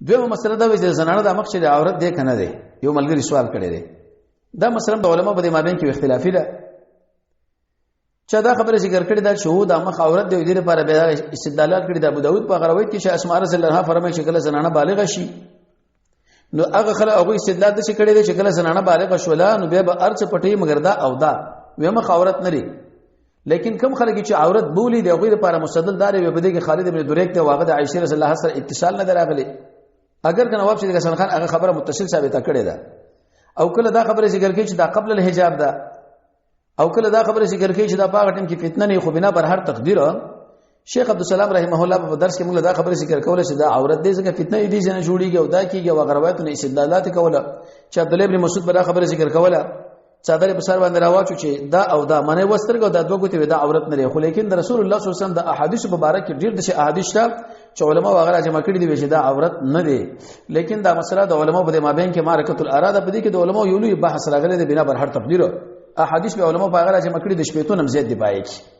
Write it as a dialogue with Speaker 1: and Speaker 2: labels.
Speaker 1: دویمه مسله دا وایي چې زنانه د مخ چې عورت دی کنه دی. یو ملګری سوال کړی دی دا مثلا د علماء په دې مابین کې اختلافي ده. چا دا خبره ذکر کړې ده چې هو د مخ عورت دی، دې لپاره به استدلالات کړي د ابو داود په روایت کې چې اسماء رضی الله عنها فرمایي چې کله زنانه بالغه شي نو هغه خلک هغه استدلال د څه کړي دي چې کله زنانه بالغه شولا نو به ارڅ پټي مگر دا او دا ومخ عورت نه لري. لیکن کم خلک چې عورت بولی دی هغه لپاره مستدل دار وي بده کې خالد بن دریک ته واقع د عائشه رضی الله عنها سره اتصال نه دراغلي. اگر کنه نواب شریف حسن خان هغه خبره متصل ثابته کړې ده او کله دا خبره ذکر کړي چې دا قبل الحجاب ده او کله دا خبره ذکر کړي چې دا په هغه ټیم کې فتنه نه خو بنا پر هر تقدیر. شیخ عبدالسلام رحمه الله په درس کې موږ دا خبره ذکر کوله چې دا عورت دې څنګه فتنه دي چې جوړیږي او دا کیږي او غرواتونه استدلالات کوله چې عبد الله ابن مسعود په خبره ذکر کوله صادره په سر باندې راواچو چې دا او دا معنی وسترګو دا دوه ګوتې دا عورت نه لري. خو لیکن د رسول الله صلی الله علیه وسلم د احادیث مبارک ډیر د احادیث ته چې علما وغیرہ جمع کړي دي چې دا عورت نه دی. لیکن دا مسله د علما په مابین کې معرکۃ الاراده په دې کې د علما یو لوی بحث راغلی دی بنا بر هر تقدیر احادیث به علما په هغه جمع کړي د شپېتو نم زیات دی پای کې